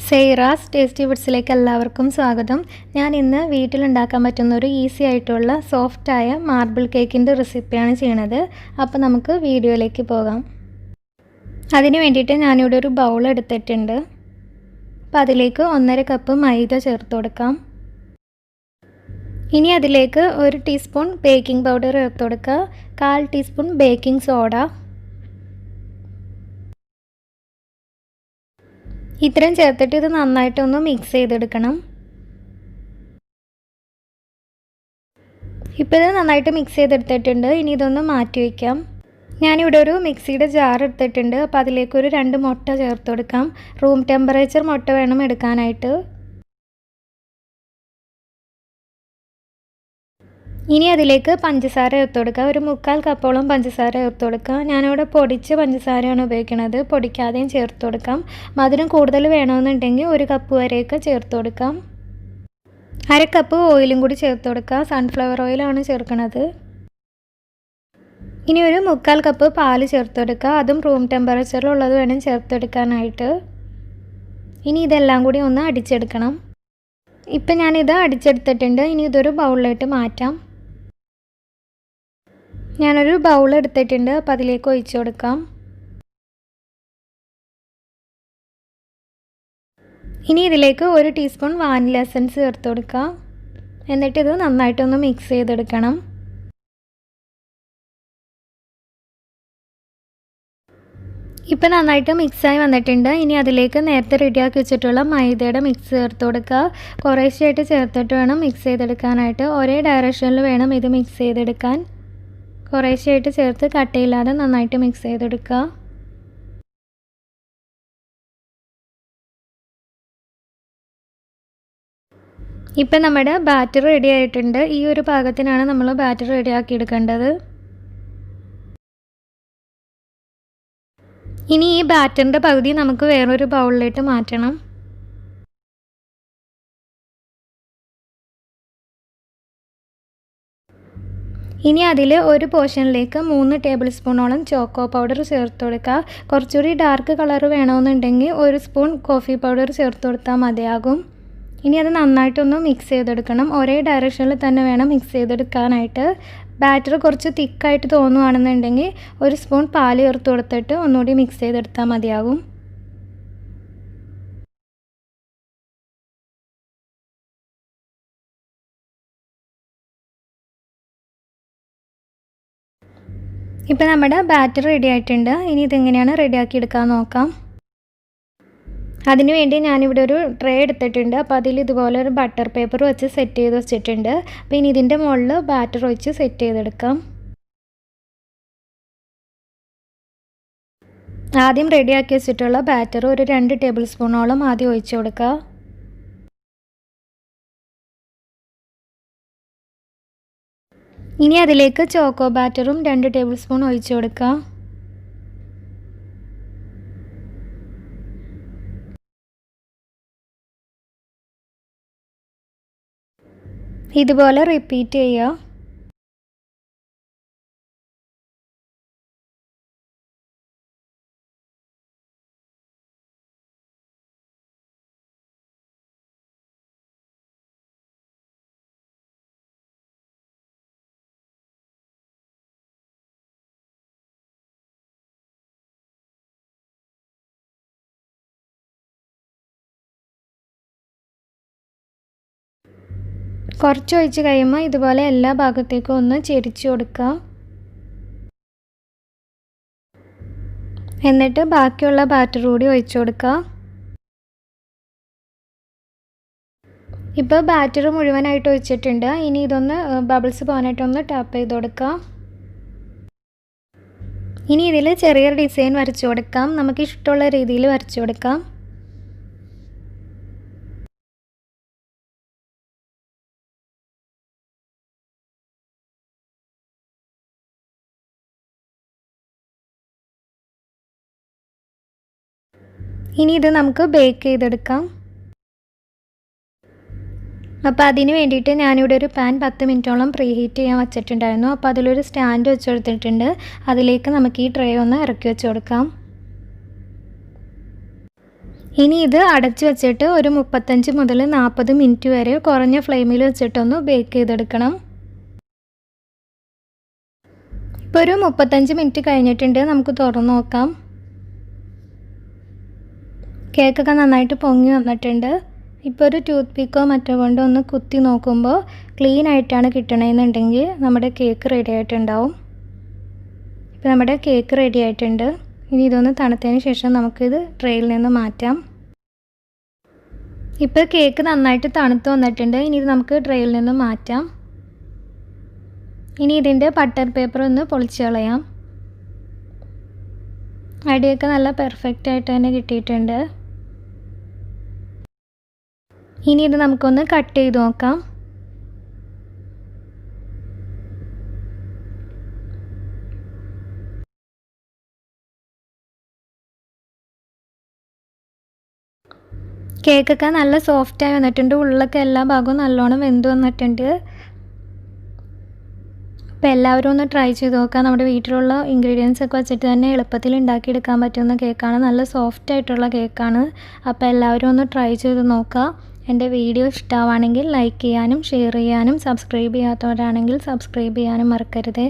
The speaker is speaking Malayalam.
സെയ്റാസ് ടേസ്റ്റി ഫുഡ്സിലേക്ക് എല്ലാവർക്കും സ്വാഗതം. ഞാൻ ഇന്ന് വീട്ടിലുണ്ടാക്കാൻ പറ്റുന്ന ഒരു ഈസി ആയിട്ടുള്ള സോഫ്റ്റായ മാർബിൾ കേക്കിൻ്റെ റെസിപ്പിയാണ് ചെയ്യണത്. അപ്പോൾ നമുക്ക് വീഡിയോയിലേക്ക് പോകാം. അതിന് വേണ്ടിയിട്ട് ഞാനിവിടെ ഒരു ബൗൾ എടുത്തിട്ടുണ്ട്. അപ്പോൾ അതിലേക്ക് 1.5 കപ്പ് മൈദ ചേർത്ത് കൊടുക്കാം. ഇനി അതിലേക്ക് 1 ടീസ്പൂൺ ബേക്കിംഗ് പൗഡർ ചേർത്ത് കൊടുക്കുക, 1/4 ടീസ്പൂൺ ബേക്കിംഗ് സോഡ. ഇത്രയും ചേർത്തിട്ട് ഇത് നന്നായിട്ടൊന്ന് മിക്സ് ചെയ്തെടുക്കണം. ഇപ്പോൾ ഇത് നന്നായിട്ട് മിക്സ് ചെയ്തെടുത്തിട്ടുണ്ട്. ഇനി ഇതൊന്ന് മാറ്റി വയ്ക്കാം. ഞാനിവിടെ ഒരു മിക്സിയുടെ ജാർ എടുത്തിട്ടുണ്ട്. അപ്പോൾ അതിലേക്കൊരു 2 മുട്ട ചേർത്ത് കൊടുക്കാം. റൂം ടെമ്പറേച്ചർ മുട്ട വേണം എടുക്കാനായിട്ട്. ഇനി അതിലേക്ക് പഞ്ചസാര ചേർത്ത് കൊടുക്കുക. ഒരു 3/4 കപ്പോളം പഞ്ചസാര ചേർത്ത് കൊടുക്കുക. ഞാനിവിടെ പൊടിച്ച പഞ്ചസാരയാണ് ഉപയോഗിക്കുന്നത്, പൊടിക്കാതെയും ചേർത്ത് കൊടുക്കാം. മധുരം കൂടുതൽ വേണമെന്നുണ്ടെങ്കിൽ 1 കപ്പ് വരെയൊക്കെ ചേർത്ത് കൊടുക്കാം. 1/2 കപ്പ് ഓയിലും കൂടി ചേർത്ത് കൊടുക്കുക. സൺഫ്ലവർ ഓയിലാണ് ചേർക്കുന്നത്. ഇനി ഒരു 3/4 കപ്പ് പാൽ ചേർത്ത് കൊടുക്കുക. അതും റൂം ടെമ്പറേച്ചറിലുള്ളത് വേണം ചേർത്തെടുക്കാനായിട്ട്. ഇനി ഇതെല്ലാം കൂടി ഒന്ന് അടിച്ചെടുക്കണം. ഇപ്പം ഞാനിത് അടിച്ചെടുത്തിട്ടുണ്ട്. ഇനി ഇതൊരു ബൗളിലായിട്ട് മാറ്റാം. ഞാനൊരു ബൗൾ എടുത്തിട്ടുണ്ട്. അപ്പോൾ അതിലേക്ക് ഒഴിച്ചു കൊടുക്കാം. ഇനി ഇതിലേക്ക് 1 ടീസ്പൂൺ വാനില എസൻസ് ചേർത്ത് കൊടുക്കുക. എന്നിട്ട് ഇത് നന്നായിട്ടൊന്ന് മിക്സ് ചെയ്തെടുക്കണം. ഇപ്പം നന്നായിട്ട് മിക്സായി വന്നിട്ടുണ്ട്. ഇനി അതിലേക്ക് നേരത്തെ റെഡിയാക്കി വെച്ചിട്ടുള്ള മൈദയുടെ മിക്സ് ചേർത്ത് കൊടുക്കുക. കുറേശ്ശെയായിട്ട് ചേർത്തിട്ട് വേണം മിക്സ് ചെയ്തെടുക്കാനായിട്ട്. ഒരേ ഡയറക്ഷനിൽ വേണം ഇത് മിക്സ് ചെയ്തെടുക്കാൻ. കുറേശ്ശെയായിട്ട് ചേർത്ത് കട്ടയില്ലാതെ നന്നായിട്ട് മിക്സ് ചെയ്തെടുക്കുക. ഇപ്പം നമ്മുടെ ബാറ്റർ റെഡി ആയിട്ടുണ്ട്. ഈ ഒരു പാകത്തിനാണ് നമ്മൾ ബാറ്റർ റെഡിയാക്കി എടുക്കേണ്ടത്. ഇനി ഈ ബാറ്ററിൻ്റെ പകുതി നമുക്ക് വേറൊരു ബൗളിലേക്ക് മാറ്റണം. ഇനി അതിൽ ഒരു പോർഷനിലേക്ക് 3 ടേബിൾ സ്പൂണോളം ചോക്കോ പൗഡർ ചേർത്ത് കൊടുക്കുക. കുറച്ചുകൂടി ഡാർക്ക് കളർ വേണമെന്നുണ്ടെങ്കിൽ 1 സ്പൂൺ കോഫി പൗഡർ ചേർത്ത് കൊടുത്താൽ മതിയാകും. ഇനി അത് നന്നായിട്ടൊന്ന് മിക്സ് ചെയ്തെടുക്കണം. ഒരേ ഡയറക്ഷനിൽ തന്നെ വേണം മിക്സ് ചെയ്തെടുക്കാനായിട്ട്. ബാറ്റർ കുറച്ച് തിക്കായിട്ട് തോന്നുകയാണെന്നുണ്ടെങ്കിൽ 1 സ്പൂൺ പാൽ ചേർത്ത് കൊടുത്തിട്ട് ഒന്നുകൂടി മിക്സ് ചെയ്തെടുത്താൽ മതിയാകും. ഇപ്പോൾ നമ്മുടെ ബാറ്റർ റെഡി ആയിട്ടുണ്ട്. ഇനി ഇതെങ്ങനെയാണ് റെഡിയാക്കി എടുക്കാൻ നോക്കാം. അതിനുവേണ്ടി ഞാനിവിടെ ഒരു ട്രേ എടുത്തിട്ടുണ്ട്. അപ്പോൾ അതിൽ ഇതുപോലെ ഒരു ബട്ടർ പേപ്പർ വെച്ച് സെറ്റ് ചെയ്ത് വെച്ചിട്ടുണ്ട്. അപ്പോൾ ഇനി ഇതിൻ്റെ മുകളിൽ ബാറ്റർ ഒഴിച്ച് സെറ്റ് ചെയ്തെടുക്കാം. ആദ്യം റെഡിയാക്കി വെച്ചിട്ടുള്ള ബാറ്റർ ഒരു 2 ടേബിൾ സ്പൂണോളം ആദ്യം ഒഴിച്ച് കൊടുക്കുക. ഇനി അതിലേക്ക് ചോക്കോ ബാറ്ററും 2 ടേബിൾ സ്പൂൺ ഒഴിച്ച് കൊടുക്കുക. ഇതുപോലെ റിപ്പീറ്റ് ചെയ്യുക. കുറച്ച് ഒഴിച്ച് കഴിയുമ്പോൾ ഇതുപോലെ എല്ലാ ഭാഗത്തേക്കും ഒന്ന് ചെരിച്ച് കൊടുക്കുക. എന്നിട്ട് ബാക്കിയുള്ള ബാറ്റർ കൂടി ഒഴിച്ചു കൊടുക്കുക. ഇപ്പോൾ ബാറ്റർ മുഴുവനായിട്ട് ഒഴിച്ചിട്ടുണ്ട്. ഇനി ഇതൊന്ന് ബബിൾസ് പോകാനായിട്ടൊന്ന് ടാപ്പ് ചെയ്ത് കൊടുക്കുക. ഇനി ഇതിൽ ചെറിയൊരു ഡിസൈൻ വരച്ചു കൊടുക്കാം. നമുക്ക് ഇഷ്ടമുള്ള രീതിയിൽ വരച്ചു കൊടുക്കാം. ഇനി ഇത് നമുക്ക് ബേക്ക് ചെയ്തെടുക്കാം. അപ്പോൾ അതിന് വേണ്ടിയിട്ട് ഞാനിവിടെ ഒരു പാൻ 10 മിനിറ്റോളം പ്രീ ഹീറ്റ് ചെയ്യാൻ വെച്ചിട്ടുണ്ടായിരുന്നു. അപ്പോൾ അതിലൊരു സ്റ്റാൻഡ് വെച്ച് കൊടുത്തിട്ടുണ്ട്. അതിലേക്ക് നമുക്ക് ഈ ട്രേ ഒന്ന് ഇറക്കി വെച്ച് കൊടുക്കാം. ഇനി ഇത് അടച്ചു വെച്ചിട്ട് ഒരു 35 മുതൽ 40 മിനിറ്റ് വരെ കുറഞ്ഞ ഫ്ലെയിമിൽ വെച്ചിട്ടൊന്ന് ബേക്ക് ചെയ്തെടുക്കണം. ഇപ്പോൾ ഒരു 35 മിനിറ്റ് കഴിഞ്ഞിട്ടുണ്ട്. നമുക്ക് തുറന്ന് നോക്കാം. കേക്കൊക്കെ നന്നായിട്ട് പൊങ്ങി വന്നിട്ടുണ്ട്. ഇപ്പോൾ ഒരു ടൂത്ത് പിക്കോ മറ്റോ കൊണ്ട് ഒന്ന് കുത്തി നോക്കുമ്പോൾ ക്ലീൻ ആയിട്ടാണ് കിട്ടണമെന്നുണ്ടെങ്കിൽ നമ്മുടെ കേക്ക് റെഡി ആയിട്ടുണ്ടാവും. ഇപ്പോൾ നമ്മുടെ കേക്ക് റെഡി ആയിട്ടുണ്ട്. ഇനി ഇതൊന്ന് തണുത്തതിന് ശേഷം നമുക്കിത് ട്രേയിൽ നിന്ന് മാറ്റാം. ഇപ്പോൾ കേക്ക് നന്നായിട്ട് തണുത്ത് വന്നിട്ടുണ്ട്. ഇനി ഇത് നമുക്ക് ട്രേയിൽ നിന്ന് മാറ്റാം. ഇനി ഇതിൻ്റെ ബട്ടർ പേപ്പർ ഒന്ന് പൊളിച്ച് കളയാം. അടിയൊക്കെ നല്ല പെർഫെക്റ്റ് ആയിട്ട് തന്നെ കിട്ടിയിട്ടുണ്ട്. ഇനി ഇത് നമുക്കൊന്ന് കട്ട് ചെയ്ത് നോക്കാം. കേക്കൊക്കെ നല്ല സോഫ്റ്റായി വന്നിട്ടുണ്ട്. ഉള്ളിലൊക്കെ എല്ലാ ഭാഗവും നല്ലോണം വെന്ത് വന്നിട്ടുണ്ട്. അപ്പോൾ എല്ലാവരും ഒന്ന് ട്രൈ ചെയ്ത് നോക്കാം. നമ്മുടെ വീട്ടിലുള്ള ഇൻഗ്രീഡിയൻസ് ഒക്കെ വെച്ചിട്ട് തന്നെ എളുപ്പത്തിൽ ഉണ്ടാക്കിയെടുക്കാൻ പറ്റുന്ന കേക്കാണ്. നല്ല സോഫ്റ്റ് ആയിട്ടുള്ള കേക്കാണ്. അപ്പോൾ എല്ലാവരും ഒന്ന് ട്രൈ ചെയ്ത് നോക്കുക. എൻ്റെ വീഡിയോ ഇഷ്ടമാണെങ്കിൽ ലൈക്ക് ചെയ്യാനും ഷെയർ ചെയ്യാനും സബ്സ്ക്രൈബ് ചെയ്യാത്തവരാണെങ്കിൽ സബ്സ്ക്രൈബ് ചെയ്യാനും മറക്കരുത്.